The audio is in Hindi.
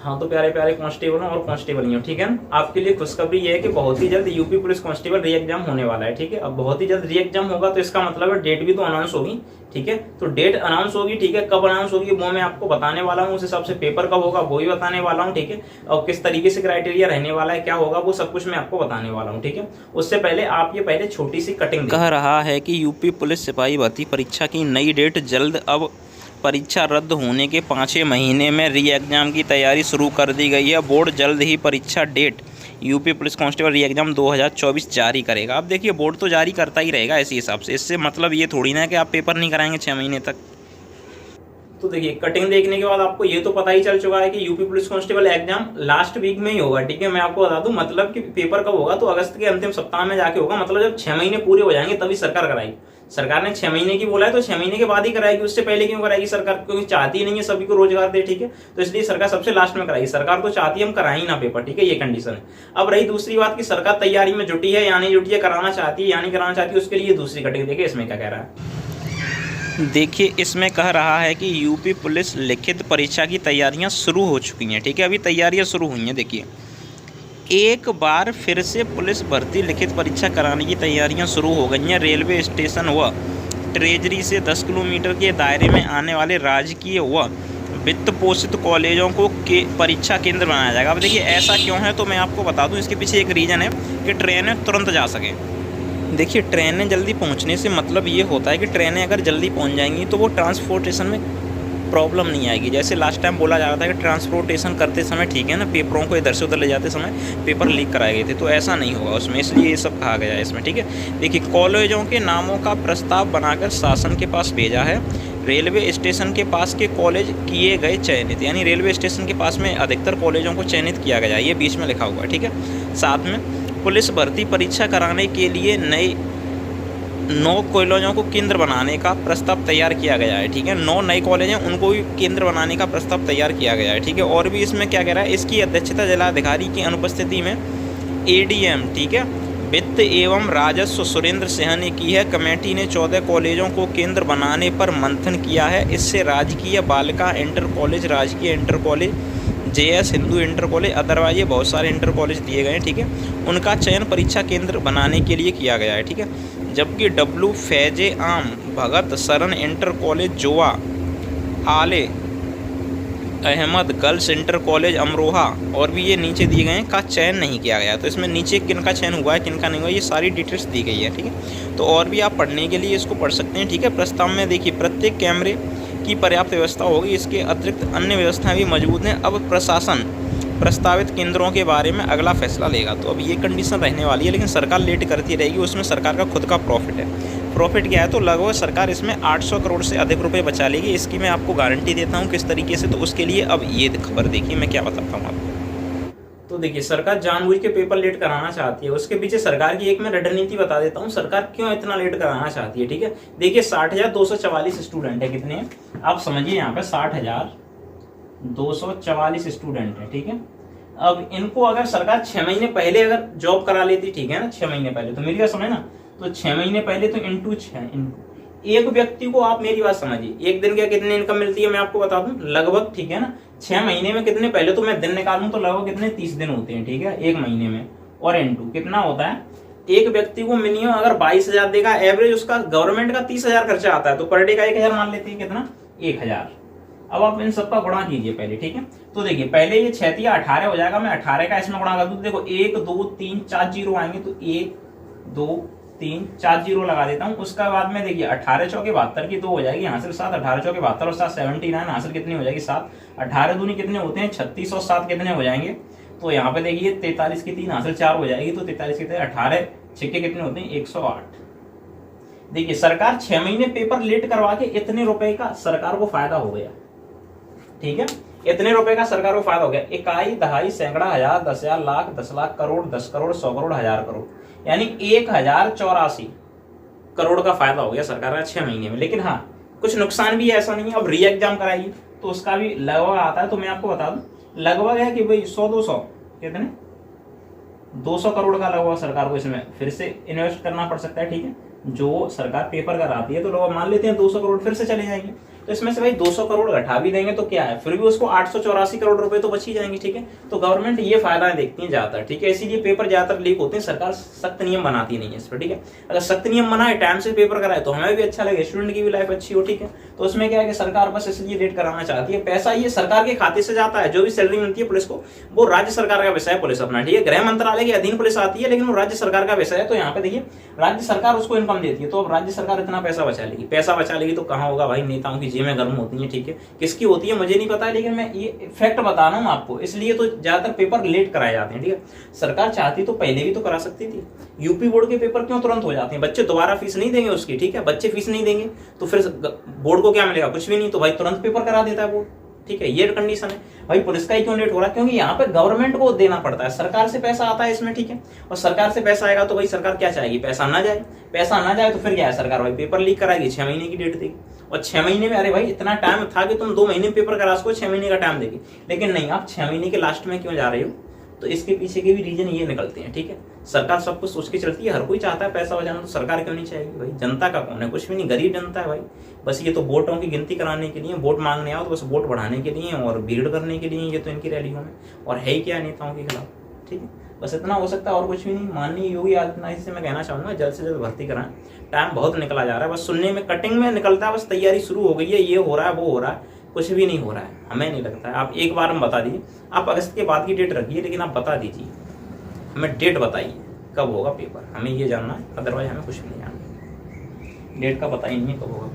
हाँ तो प्यारे प्यारे कांस्टेबल और कांस्टेबलियों, ठीक है ना, आपके लिए खुशखबरी ये है कि बहुत ही जल्द यूपी पुलिस कांस्टेबल री एग्जाम होने वाला है। ठीक है, अब बहुत ही जल्द री एग्जाम होगा तो इसका मतलब है डेट भी तो अनाउंस होगी। ठीक है, तो डेट अनाउंस होगी, ठीक है, कब अनाउंस होगी वो मैं आपको बताने वाला हूँ। उस हिसाब से पेपर कब होगा वो भी बताने वाला हूँ। ठीक है, और किस तरीके से क्राइटेरिया रहने वाला है, क्या होगा, वो सब कुछ मैं आपको बताने वाला हूँ। ठीक है, उससे पहले आप ये पहले छोटी सी कटिंग कह रहा है कि यूपी पुलिस सिपाही भर्ती परीक्षा की नई डेट जल्द। अब परीक्षा रद्द होने के 5 महीने में री एग्ज़ाम की तैयारी शुरू कर दी गई है। बोर्ड जल्द ही परीक्षा date UP police constable re exam 2024 जारी करेगा। अब देखिए बोर्ड तो जारी करता ही रहेगा इसी हिसाब से, इससे मतलब ये थोड़ी ना है कि आप पेपर नहीं कराएंगे 6 महीने तक। तो देखिए कटिंग देखने के बाद आपको ये तो पता ही चल चुका है कि UP police constable exam last week में ही होगा। ठीक है, मैं आपको बता दूं मतलब कि पेपर कब होगा तो अगस्त के अंतिम सप्ताह में जाके होगा। मतलब जब 6 महीने पूरे हो जाएंगे तभी सरकार कराएगी। सरकार ने 6 महीने की बोला है तो 6 महीने के बाद ही कराएगी, उससे पहले क्यों कराएगी सरकार? क्योंकि चाहती नहीं है सभी को रोजगार दे। ठीक है, तो इसलिए सरकार सबसे लास्ट में कराएगी। सरकार तो चाहती है हम कराए ही ना पेपर। ठीक है, ये कंडीशन है। अब रही दूसरी बात कि सरकार तैयारी में जुटी है या नहीं जुटी है, कराना चाहती है या नहीं कराना चाहती है, उसके लिए दूसरी कटिंग देखिए इसमें क्या कह रहा है। देखिए इसमें कह रहा है कि यूपी पुलिस लिखित परीक्षा की तैयारियां शुरू हो चुकी हैं। ठीक है, अभी तैयारियां शुरू हुई हैं। देखिए एक बार फिर से पुलिस भर्ती लिखित परीक्षा कराने की तैयारियां शुरू हो गई हैं। रेलवे स्टेशन व ट्रेजरी से 10 किलोमीटर के दायरे में आने वाले राजकीय व वित्त पोषित कॉलेजों को परीक्षा केंद्र बनाया जाएगा। अब देखिए ऐसा क्यों है तो मैं आपको बता दूं, इसके पीछे एक रीज़न है कि ट्रेनें तुरंत जा सकें। देखिए ट्रेनें जल्दी पहुंचने से मतलब ये होता है कि ट्रेनें अगर जल्दी पहुंच जाएंगी तो वो ट्रांसपोर्टेशन में प्रॉब्लम नहीं आएगी। जैसे लास्ट टाइम बोला जा रहा था कि ट्रांसपोर्टेशन करते समय ठीक है ना, पेपरों को इधर से उधर ले जाते समय पेपर लीक कराए गए थे, तो ऐसा नहीं होगा उसमें, इसलिए ये सब कहा गया है इसमें। ठीक है, देखिए कॉलेजों के नामों का प्रस्ताव बनाकर शासन के पास भेजा है। रेलवे स्टेशन के पास के कॉलेज किए गए चयनित, यानी रेलवे स्टेशन के पास में अधिकतर कॉलेजों को चयनित किया गया, ये बीच में लिखा हुआ है। ठीक है, साथ में पुलिस भर्ती परीक्षा कराने के लिए नए 9 कॉलेजों को केंद्र बनाने का प्रस्ताव तैयार किया गया है। ठीक है, 9 नए कॉलेज हैं उनको भी केंद्र बनाने का प्रस्ताव तैयार किया गया है। ठीक है, और भी इसमें क्या कह रहा है, इसकी अध्यक्षता जिलाधिकारी की अनुपस्थिति में एडीएम, ठीक है, वित्त एवं राजस्व सुरेंद्र सिंह ने की है। कमेटी ने 14 कॉलेजों को केंद्र बनाने पर मंथन किया है। इससे राजकीय बालिका इंटर कॉलेज, राजकीय inter college, JS Hindu inter college, otherwise ये बहुत सारे इंटर कॉलेज दिए गए हैं। ठीक है, उनका चयन परीक्षा केंद्र बनाने के लिए किया गया है। ठीक है, जबकि W Faize Aam Bhagat Saran inter college Joa, Aale Ahmad girls inter college Amroha और भी ये नीचे दिए गए हैं का चयन नहीं किया गया। तो इसमें नीचे किन का चयन हुआ है किन का नहीं हुआ ये सारी डिटेल्स दी गई है। ठीक है, तो और भी आप पढ़ने के लिए इसको पढ़ सकते हैं। ठीक है, प्रस्ताव में देखिए प्रत्येक कैमरे की पर्याप्त व्यवस्था होगी, इसके अतिरिक्त अन्य व्यवस्थाएं भी मौजूद हैं। अब प्रशासन प्रस्तावित केंद्रों के बारे में अगला फैसला लेगा। तो अब ये कंडीशन रहने वाली है, लेकिन सरकार लेट करती रहेगी, उसमें सरकार का खुद का प्रॉफिट है। प्रॉफिट क्या है तो लगभग सरकार इसमें 800 करोड़ से अधिक रुपए बचा लेगी, इसकी मैं आपको गारंटी देता हूँ किस तरीके से। तो उसके लिए अब ये खबर देखिए मैं क्या बताता हूँ आपको। तो देखिए सरकार जानबूझ के पेपर लेट कराना चाहती है, उसके पीछे सरकार की एक मैं रणनीति बता देता हूँ सरकार क्यों इतना लेट कराना चाहती है। ठीक है, देखिए 60,244 स्टूडेंट है, कितने हैं आप समझिए, यहाँ पे 60,244 स्टूडेंट है। ठीक है, अब इनको अगर सरकार 6 महीने पहले अगर जॉब करा लेती, ठीक है ना, 6 महीने पहले, तो मेरी बात समझ ना, तो 6 महीने पहले तो इंटू 6 एक व्यक्ति को आप मेरी बात समझिए, एक दिन क्या कितनी इनकम मिलती है मैं आपको बता दूं लगभग। ठीक है ना, 6 महीने में कितने, पहले तो मैं दिन निकालूं तो लगभग कितने 30 दिन होते हैं। ठीक है, एक महीने में, और इंटू कितना होता है, एक व्यक्ति को मिनिमम अगर 22,000 देगा एवरेज, उसका गवर्नमेंट का 30,000 खर्चा आता है, तो पर डे का 1,000 मान लेते हैं, कितना 1,000। अब आप इन सबका गुणा कीजिए पहले। ठीक है, तो देखिए पहले ये 6 × 18 हो जाएगा, मैं 18 का इसमें गुणा कर दूं, देखो 1 2 3 4 जीरो आएंगे, तो 1 2 3 4 जीरो लगा देता हूं। उसका बाद में देखिए 18 चौके 72 की 2 हो जाएगी, हासिल 7, 18 चौके 72 और 7 79, हासिल कितनी हो जाएगी 7, 18 दूनी कितने होते हैं 36 और 7 कितने हो जाएंगे, तो यहाँ पे देखिए 43 की 3 हासिल 4 हो जाएगी, तो 43 की 18 छिक्के कितने होते हैं 108। देखिए सरकार 6 महीने पेपर लेट करवा के इतने रुपए का सरकार को फायदा हो गया। ठीक है, इतने रुपए का सरकार को फायदा हो गया, इकाई दहाई सैकड़ा हजार 10,000 लाख 10 लाख करोड़ 10 करोड़ 100 करोड़ 1000 करोड़, यानी 1084 करोड़ का फायदा हो गया सरकार का 6 महीने में। लेकिन हाँ कुछ नुकसान भी है, ऐसा नहीं है, अब री एग्जाम कराएगी तो उसका भी लगभग आता है, तो मैं आपको बता दूं लगभग है कि भाई 100-200 कितने 200 करोड़ का लगभग सरकार को इसमें फिर से इन्वेस्ट करना पड़ सकता है। ठीक है, जो सरकार पेपर कराती है तो लोग मान लेते हैं 200 करोड़ फिर से चले जाएंगे, तो इसमें से भाई 200 करोड़ घटा भी देंगे तो क्या है, फिर भी उसको 884 करोड़ रुपए तो बच ही जाएंगे। ठीक है, तो गवर्नमेंट ये फायदा देखती है ज्यादातर। ठीक है, इसीलिए पेपर ज्यादातर लीक होते हैं, सरकार सख्त नियम बनाती नहीं है इस पर। ठीक है, अगर सख्त नियम बनाए, टाइम से पेपर कराए तो हमें भी अच्छा लगे, स्टूडेंट की भी लाइफ अच्छी हो। ठीक है, तो उसमें क्या है कि सरकार बस इसलिए लेट कराना चाहती है। पैसा ये सरकार के खाते से जाता है, जो भी सैलरी मिलती है पुलिस को वो राज्य सरकार का विषय है पुलिस अपना। ठीक है, गृह मंत्रालय के अधीन पुलिस आती है, लेकिन वो राज्य सरकार का विषय है। तो यहाँ पे देखिए राज्य सरकार उसको इनकम देती है, तो अब राज्य सरकार इतना पैसा बचा लेगी। पैसा बचा लेगी तो कहाँ होगा भाई, नेताओं की जेबें गर्म होती हैं। ठीक है, किसकी होती है मुझे नहीं पता, लेकिन मैं ये फैक्ट बता रहा हूँ आपको, इसलिए तो ज्यादातर पेपर लेट कराए जाते हैं। ठीक है, सरकार चाहती तो पहले भी तो करा सकती थी। यूपी बोर्ड के पेपर क्यों तुरंत हो जाते हैं, बच्चे दोबारा फीस नहीं देंगे उसकी। ठीक है, बच्चे फीस नहीं देंगे तो फिर बोर्ड को क्या मिलेगा, कुछ भी नहीं, तो भाई तुरंत पेपर करा देता है बोर्ड। ठीक है, ये कंडीशन है भाई। पुलिस का ही क्यों लेट हो रहा है, क्योंकि यहाँ पे गवर्नमेंट को देना पड़ता है, सरकार से पैसा आता है इसमें। ठीक है, और सरकार से पैसा आएगा तो भाई सरकार क्या चाहेगी, पैसा ना जाए। पैसा ना जाए तो फिर क्या है, सरकार भाई पेपर लीक कराएगी, 6 महीने की डेट देगी। और 6 महीने में, अरे भाई इतना टाइम था कि तुम 2 महीने में पेपर करा सको, 6 महीने का टाइम देगी, लेकिन नहीं, आप 6 महीने के लास्ट में क्यों जा रहे हो। तो इसके पीछे के भी रीजन ये निकलते हैं। ठीक है, सरकार सब कुछ सोच के चलती है, हर कोई चाहता है पैसा बचाना, तो सरकार क्यों नहीं चाहेगी भाई। जनता का कौन है, कुछ भी नहीं, गरीब जनता है भाई। बस ये तो वोटों की गिनती कराने के लिए, वोट मांगने आओ तो बस वोट बढ़ाने के लिए और भीड़ करने के लिए, ये तो इनकी रैलियों में, और है ही क्या नेताओं के खिलाफ। ठीक है, बस इतना हो सकता है और कुछ भी नहीं। माननीय योगी आदित्यनाथ से मैं कहना चाहूंगा जल्द से जल्द भर्ती कराएं, टाइम बहुत निकला जा रहा है, बस सुनने में कटिंग में निकलता है, बस तैयारी शुरू हो गई है, ये हो रहा है वो हो रहा है, कुछ भी नहीं हो रहा है, हमें नहीं लगता है। आप एक बार हम बता दीजिए, आप अगस्त के बाद की डेट रखिए, लेकिन आप बता दीजिए, हमें डेट बताइए कब होगा पेपर, हमें ये जानना है, अदरवाइज हमें कुछ भी नहीं जानना। डेट का पता ही नहीं है कब होगा।